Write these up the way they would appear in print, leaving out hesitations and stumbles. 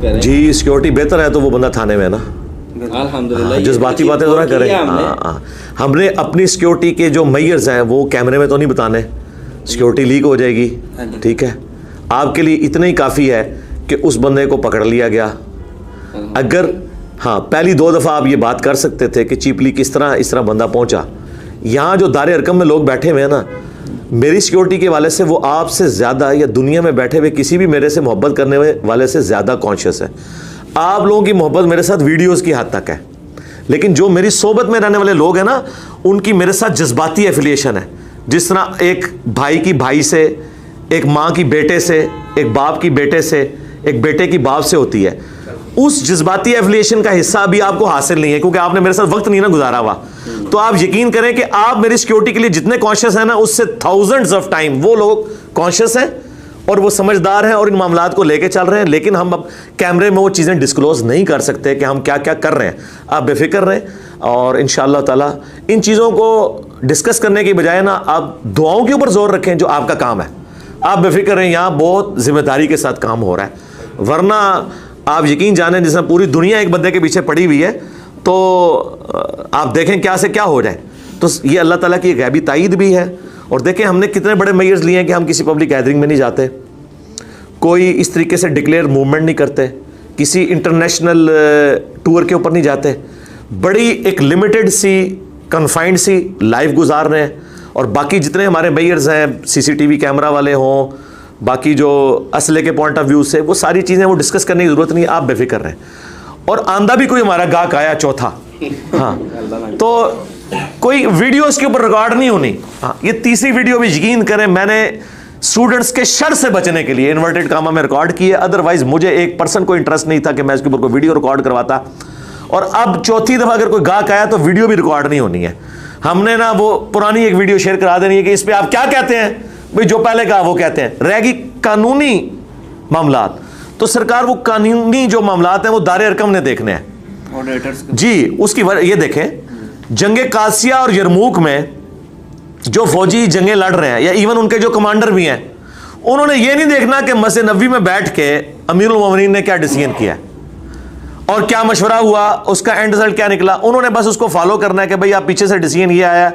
जी security बेहतर है तो वो बंदा थाने में है ना। अल्हम्दुलिल्लाह। जज्बाती बातें तो ना करें। हमने अपनी सिक्योरिटी के जो मेजर्स हैं वो कैमरे में तो नहीं बताने, सिक्योरिटी लीक हो जाएगी। ठीक है, आपके लिए इतना ही काफ़ी है कि उस बंदे को पकड़ लिया गया। अगर हाँ पहली 2 दफ़ा आप ये बात कर सकते थे कि चीपली किस तरह इस तरह बंदा पहुंचा। यहाँ जो दारे अरकम में लोग बैठे हुए हैं ना, मेरी सिक्योरिटी के वाले से वो आपसे ज़्यादा या दुनिया में बैठे हुए किसी भी मेरे से मोहब्बत करने वाले से ज़्यादा कॉन्शियस है। आप लोगों की मोहब्बत मेरे साथ वीडियोस की हद तक है, लेकिन जो मेरी सोबत में रहने वाले लोग हैं ना, उनकी मेरे साथ जज्बाती एफिलिएशन है। जिस तरह एक भाई की भाई से, एक माँ की बेटे से, एक बाप की बेटे से, एक बेटे की बाप से होती है, उस जज्बाती एफिलिएशन का हिस्सा अभी आपको हासिल नहीं है, क्योंकि आपने मेरे साथ वक्त नहीं ना गुजारा हुआ। तो आप यकीन करें कि आप मेरी सिक्योरिटी के लिए जितने कॉन्शियस हैं ना, उससे थाउजेंड्स ऑफ टाइम वो लोग कॉन्शियस हैं और वो समझदार हैं और इन मामलात को लेके चल रहे हैं। लेकिन हम अब कैमरे में वो चीज़ें डिस्क्लोज नहीं कर सकते कि हम क्या क्या कर रहे हैं। आप बेफिक्र रहें और इंशाअल्लाह ताला इन चीज़ों को डिस्कस करने की बजाय ना आप दुआओं के ऊपर जोर रखें, जो आपका काम है। आप बेफिक्र रहें, यहाँ बहुत जिम्मेदारी के साथ काम हो रहा है। वरना आप यकीन जानें, जिसमें पूरी दुनिया एक बंदे के पीछे पड़ी हुई है, तो आप देखें क्या से क्या हो जाए। तो ये अल्लाह ताला की गैबी ताईद भी है। और देखें हमने कितने बड़े मेजर्स लिए हैं कि हम किसी पब्लिक गैदरिंग में नहीं जाते, कोई इस तरीके से डिक्लेयर मूवमेंट नहीं करते, किसी इंटरनेशनल टूर के ऊपर नहीं जाते, बड़ी एक लिमिटेड सी कन्फाइंड सी लाइफ गुजार रहे हैं। और बाकी जितने हमारे मेजर्स हैं, सीसीटीवी कैमरा वाले हों, बाकी जो असले के पॉइंट ऑफ व्यू से, वो सारी चीज़ें वो डिस्कस करने की ज़रूरत नहीं है। आप बेफिक्र रहें। और आंदा भी कोई हमारा गाहक आया चौथा, हाँ, तो कोई वीडियो इसके ऊपर रिकॉर्ड नहीं होनी। हाँ, ये तीसरी वीडियो भी यकीन करें मैंने स्टूडेंट्स के शर से बचने के लिए इन्वर्टेड कामा में रिकॉर्ड की है। अदरवाइज मुझे 1% को इंटरेस्ट नहीं था कि मैं इसके ऊपर कोई वीडियो रिकॉर्ड करवाता। और अब चौथी दफ़ा अगर कोई गाहक आया तो वीडियो भी रिकॉर्ड नहीं होनी है। हमने ना वो पुरानी एक वीडियो शेयर करा देनी है कि इस पर आप क्या कहते हैं, भाई जो पहले कहा वो कहते हैं। रहेगी कानूनी मामलात, तो सरकार वो कानूनी जो मामलात हैं वो दारे अरकम ने देखने हैं जी। उसकी ये देखें, जंगे कासिया और यरमूक में जो फौजी जंगें लड़ रहे हैं, या इवन उनके जो कमांडर भी हैं, उन्होंने ये नहीं देखना कि मस्जिद नबी में बैठ के अमीरुल मोमिनीन ने क्या डिसीजन किया है और क्या मशवरा हुआ, उसका एंड रिजल्ट क्या निकला। उन्होंने बस उसको फॉलो करना है कि भाई आप पीछे से डिसीजन ये आया,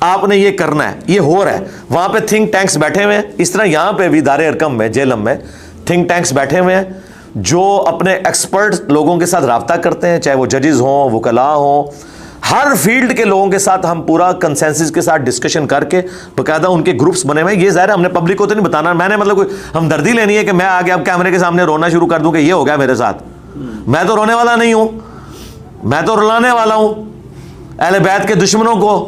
आपने ये करना है, ये हो रहा है। वहाँ पे थिंक टैंक्स बैठे हुए हैं, इस तरह यहाँ पे भी दारे अरकम में, जेलम में थिंक टैंक्स बैठे हुए हैं जो अपने एक्सपर्ट लोगों के साथ रब्ता करते हैं, चाहे वो जजेस हों, वकला हों, हर फील्ड के लोगों के साथ हम पूरा कंसेंसस के साथ डिस्कशन करके बाकायदा उनके ग्रुप्स बने हुए हैं। ये ज़ाहिर है हमने पब्लिक को तो नहीं बताना, मैंने मतलब कोई हमदर्दी लेनी है कि मैं आगे अब कैमरे के सामने रोना शुरू कर दूं कि ये हो गया मेरे साथ। मैं तो रोने वाला नहीं हूं, मैं तो रुलाने वाला हूं अहले बैत के दुश्मनों को,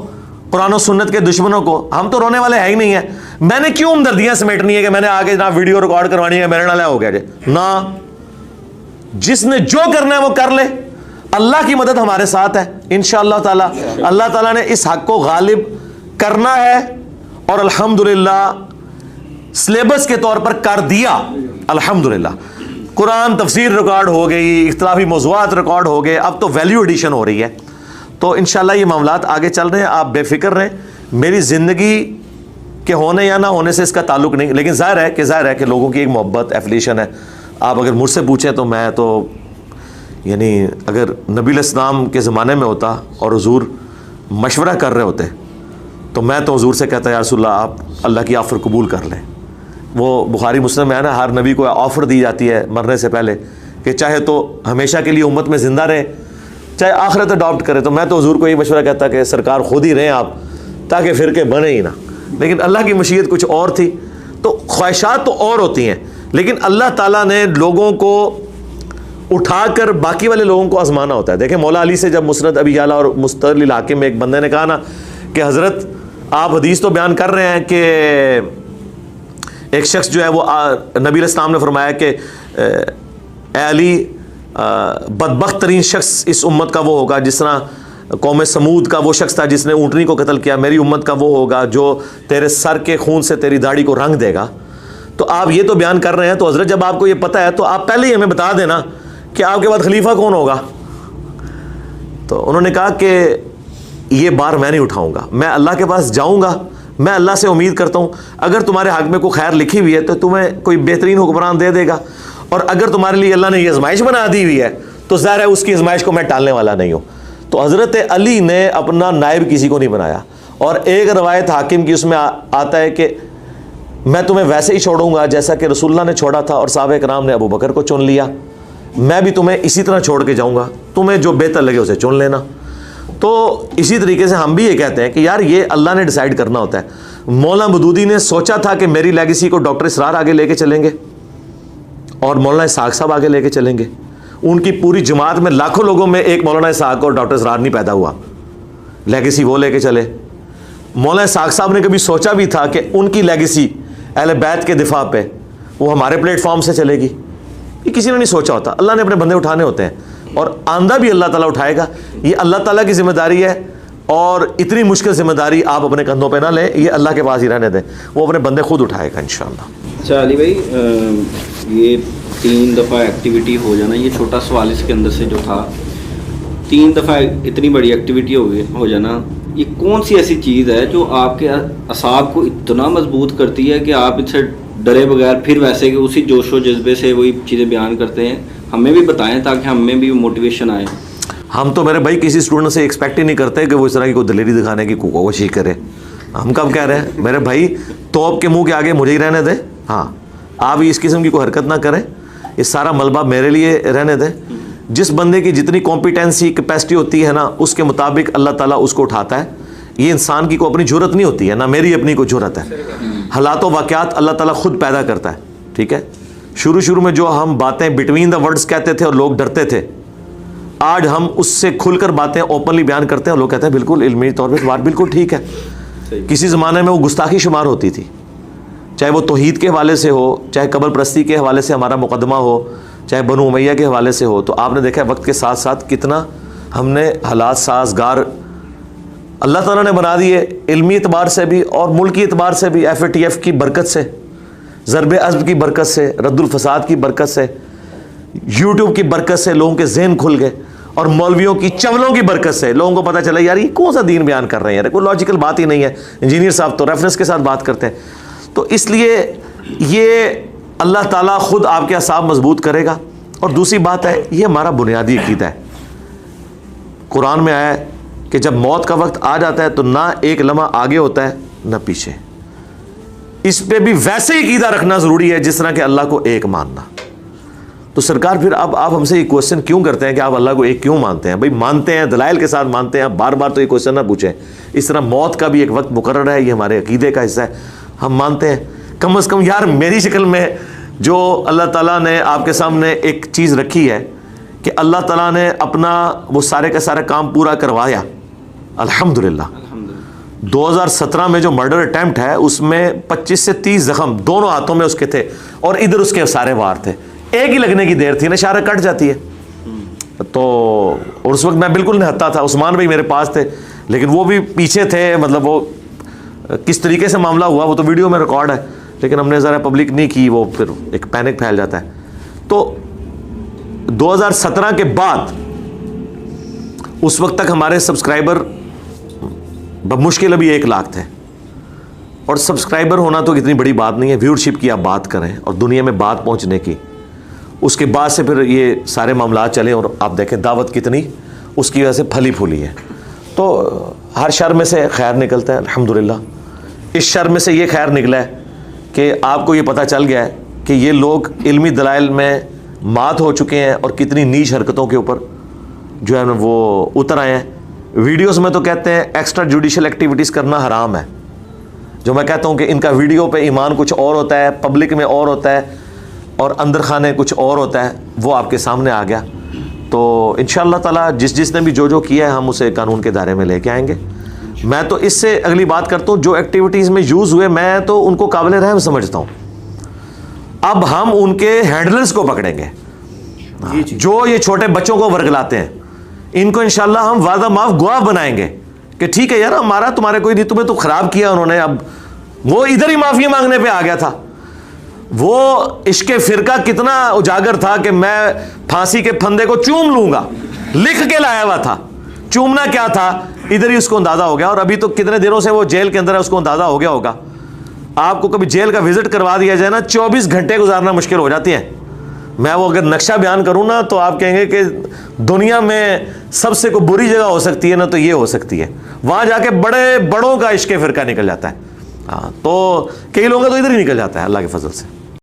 कुरान और सुन्नत के दुश्मनों को। हम तो रोने वाले है ही नहीं है। मैंने क्यों हमदर्दियां समेटनी है कि मैंने आगे ना वीडियो रिकॉर्ड करवानी है, मेरे नाल हो गया जे ना। जिसने जो करना है वो कर ले, अल्लाह की मदद हमारे साथ है इंशाअल्लाह ताला। अल्लाह ताला ने इस हक को गालिब करना है और अल्हम्दुलिल्लाह सिलेबस के तौर पर कर दिया। अल्हम्दुलिल्लाह कुरान तफसीर रिकॉर्ड हो गई, इख्तिलाफी मौज़ूआत रिकॉर्ड हो गए, अब तो वैल्यू एडिशन हो रही है। तो इंशाअल्लाह ये मामलात आगे चल रहे हैं, आप बेफिक्र रहें। मेरी ज़िंदगी के होने या ना होने से इसका ताल्लुक नहीं, लेकिन ज़ाहिर है कि लोगों की एक मोहब्बत एफिलिएशन है। आप अगर मुझसे पूछें तो मैं तो यानी अगर नबी इस्लाम के ज़माने में होता और हुजूर मशवरा कर रहे होते तो मैं तो हुजूर से कहता या रसूलल्लाह आप अल्लाह की ऑफ़र कबूल कर लें। वो बुखारी मुस्लिम में है ना, हर नबी को ऑफ़र दी जाती है मरने से पहले कि चाहे तो हमेशा के लिए उम्मत में ज़िंदा रहे, चाहे आखिरत अडॉप्ट करे। तो मैं तो हुजूर को यही मशवरा कहता कि सरकार खुद ही रहें आप, ताकि फ़िरके बने ही ना। लेकिन अल्लाह की मशीयत कुछ और थी। तो ख्वाहिशात तो और होती हैं, लेकिन अल्लाह ताला ने लोगों को उठाकर बाकी वाले लोगों को आजमाना होता है। देखें मौला अली से जब मुस्नद अबी याला और मुस्तदल इलाके में एक बंदे ने कहा ना कि हज़रत आप हदीस तो बयान कर रहे हैं कि एक शख्स जो है वो नबी इस्लाम ने फरमाया कि ए अली बदबख्त तरीन शख्स इस उम्मत का वो होगा जिस तरह कौम समूद का वो शख्स था जिसने ऊँटनी को कत्ल किया, मेरी उम्मत का वो होगा जो तेरे सर के खून से तेरी दाढ़ी को रंग देगा। तो आप ये तो बयान कर रहे हैं, तो हज़रत जब आपको ये पता है तो आप पहले ही हमें बता देना कि आपके बाद खलीफा कौन होगा। तो उन्होंने कहा कि ये बार मैं नहीं उठाऊंगा, मैं अल्लाह के पास जाऊंगा, मैं अल्लाह से उम्मीद करता हूँ अगर तुम्हारे हक में कोई खैर लिखी हुई है तो तुम्हें कोई बेहतरीन हुक्मरान दे देगा, और अगर तुम्हारे लिए अल्लाह ने ये आजमाइश बना दी हुई है तो ज़ाहिर है उसकी आजमाइश को मैं टालने वाला नहीं हूँ। तो हज़रत अली ने अपना नायब किसी को नहीं बनाया। और एक रवायत हाकिम की उसमें आता है कि मैं तुम्हें वैसे ही छोड़ूंगा जैसा कि रसूलुल्लाह ने छोड़ा था और साहबे कराम ने अबू बकर को चुन लिया, मैं भी तुम्हें इसी तरह छोड़ के जाऊंगा, तुम्हें जो बेहतर लगे उसे चुन लेना। तो इसी तरीके से हम भी ये कहते हैं कि यार ये अल्लाह ने डिसाइड करना होता है। मौलाना मदूदी ने सोचा था कि मेरी लेगेसी को डॉक्टर इसरार आगे लेके चलेंगे और मौलाना इसहाक साहब आगे लेके चलेंगे। उनकी पूरी जमात में लाखों लोगों में एक मौलाना इसहाक और डॉक्टर इसरार नहीं पैदा हुआ, लेगेसी वो लेके चले। मौलाना इसहाक साहब ने कभी सोचा भी था कि उनकी लेगेसी अहले बैत के दिफा पे वो हमारे प्लेटफॉर्म से चलेगी? ये किसी ने नहीं सोचा होता। अल्लाह ने अपने बंदे उठाने होते हैं और आंदा भी अल्लाह ताला उठाएगा। ये अल्लाह ताला की जिम्मेदारी है और इतनी मुश्किल जिम्मेदारी आप अपने कंधों पे ना लें, ये अल्लाह के पास ही रहने दें, वो अपने बंदे खुद उठाएगा इंशाअल्लाह। अच्छा अली भाई, ये 3 दफ़ा एक्टिविटी हो जाना, ये छोटा सवाल इसके अंदर से जो था, 3 दफ़ा इतनी बड़ी एक्टिविटी हो जाना, ये कौन सी ऐसी चीज़ है जो आपके असाब को इतना मजबूत करती है कि आप इससे डरे बगैर फिर वैसे कि उसी जोशो जज्बे से वही चीज़ें बयान करते हैं? हमें भी बताएं ताकि हमें भी मोटिवेशन आए। हम तो मेरे भाई किसी स्टूडेंट से एक्सपेक्ट ही नहीं करते कि वो इस तरह की कोई दलेरी दिखाने की कोशिश करे। हम कब कह रहे हैं मेरे भाई, तोप के मुंह के आगे मुझे ही रहने दें। हाँ, आप इस किस्म की कोई हरकत ना करें, ये सारा मलबा मेरे लिए रहने दें। जिस बंदे की जितनी कॉम्पिटेंसी कैपेसिटी होती है ना, उसके मुताबिक अल्लाह ताला उसको उठाता है। ये इंसान की को अपनी जरूरत नहीं होती है ना, मेरी अपनी कोई जरूरत है। हालात व वाक़यात अल्लाह ताला खुद पैदा करता है। ठीक है, शुरू में जो हम बातें बिटवीन द वर्ड्स कहते थे और लोग डरते थे, आज हम उससे खुलकर बातें ओपनली बयान करते हैं और लोग कहते हैं बिल्कुल इल्मी तौर पर बात बिल्कुल ठीक है। किसी ज़माने में वो गुस्ताखी शुमार होती थी, चाहे वो तौहीद के हवाले से हो, चाहे कब्र परस्ती के हवाले से हमारा मुकदमा हो, चाहे बनु उमैया के हवाले से हो। तो आपने देखा वक्त के साथ साथ कितना हमने हालात साजगार अल्लाह ताला ने बना दिए, इल्मी एतबार से भी और मुल्की एतबार से भी। FATF की बरकत से, ज़रब अज़्ब की बरकत से, रद्दुल फसाद की बरकत से, यूट्यूब की बरकत से लोगों के जहन खुल गए और मौलवियों की चवलों की बरकत से लोगों को पता चला यार ये कौन सा दीन बयान कर रहे हैं, यार कोई लॉजिकल बात ही नहीं है। इंजीनियर साहब तो रेफरेंस के साथ बात करते हैं। तो इसलिए ये अल्लाह ताला खुद आपके असाब मजबूत करेगा। और दूसरी बात है, ये हमारा बुनियादी अकीदा है। कुरान में आया है कि जब मौत का वक्त आ जाता है तो ना एक लम्हा आगे होता है ना पीछे। इस पे भी वैसे ही अकीदा रखना ज़रूरी है जिस तरह कि अल्लाह को एक मानना। तो सरकार फिर अब आप हमसे ये क्वेश्चन क्यों करते हैं कि आप अल्लाह को एक क्यों मानते हैं? भाई मानते हैं, दलाइल के साथ मानते हैं, बार बार तो ये क्वेश्चन ना पूछें। इस तरह मौत का भी एक वक्त मुकर्रर है, ये हमारे अकीदे का हिस्सा है, हम मानते हैं। कम से कम यार मेरी शक्ल में जो अल्लाह ताला ने आपके सामने एक चीज़ रखी है कि अल्लाह ताला ने अपना वो सारे का सारा काम पूरा करवाया, अल्हम्दुलिल्लाह। 2017 में जो मर्डर अटैम्प्ट है उसमें 25 से 30 जख्म दोनों हाथों में उसके थे और इधर उसके सारे वार थे। एक ही लगने की देर थी ना, शारा कट जाती है। तो और उस वक्त मैं बिल्कुल निहत्ता था, उस्मान भाई मेरे पास थे लेकिन वो भी पीछे थे। मतलब वो किस तरीके से मामला हुआ वो तो वीडियो में रिकॉर्ड है, लेकिन हमने ज़रा पब्लिक नहीं की, वो फिर एक पैनिक फैल जाता है। तो 2017 के बाद उस वक्त तक हमारे सब्सक्राइबर मुश्किल अभी 1 लाख थे। और सब्सक्राइबर होना तो इतनी बड़ी बात नहीं है, व्यूअरशिप की आप बात करें और दुनिया में बात पहुंचने की। उसके बाद से फिर ये सारे मामला चले और आप देखें दावत कितनी उसकी वजह से फली फूली है। तो हर शर में से खैर निकलता है अल्हम्दुलिल्लाह। इस शर में से ये खैर निकला है कि आपको ये पता चल गया है कि ये लोग इल्मी दलाइल में मात हो चुके हैं और कितनी नीच हरकतों के ऊपर जो है ना वो उतर आए हैं। वीडियोस में तो कहते हैं एक्स्ट्रा जुडिशल एक्टिविटीज़ करना हराम है, जो मैं कहता हूँ कि इनका वीडियो पे ईमान कुछ और होता है, पब्लिक में और होता है और अंदर खाने कुछ और होता है, वो आपके सामने आ गया। तो इंशाअल्लाह ताला जिसने भी जो किया है हम उसे कानून के दायरे में लेके आएंगे। मैं तो इससे अगली बात करता हूँ, जो एक्टिविटीज़ में यूज़ हुए मैं तो उनको काबिल रहम समझता हूँ। अब हम उनके हैंडलर्स को पकड़ेंगे जो ये छोटे बच्चों को वर्गलाते हैं, इनको इंशाल्लाह हम वादा माफ गवाह बनाएंगे कि ठीक है यार हमारा तुम्हारे कोई नहीं, तुम्हें तो खराब किया उन्होंने। अब वो इधर ही माफी मांगने पे आ गया था। वो इश्क़े फ़िरका कितना उजागर था कि मैं फांसी के फंदे को चूम लूंगा, लिख के लाया हुआ था। चूमना क्या था इधर ही उसको अंदाजा हो गया। और अभी तो कितने दिनों से वो जेल के अंदर है, उसको अंदाजा हो गया होगा। आपको कभी जेल का विजिट करवा दिया जाए ना, 24 घंटे गुजारना मुश्किल हो जाती है। मैं वो अगर नक्शा बयान करूँ ना तो आप कहेंगे कि दुनिया में सबसे कोई बुरी जगह हो सकती है ना तो ये हो सकती है, वहाँ जाके बड़ों का इश्क फ़िरका निकल जाता है। हाँ, तो कई लोगों का तो इधर ही निकल जाता है अल्लाह के फजल से।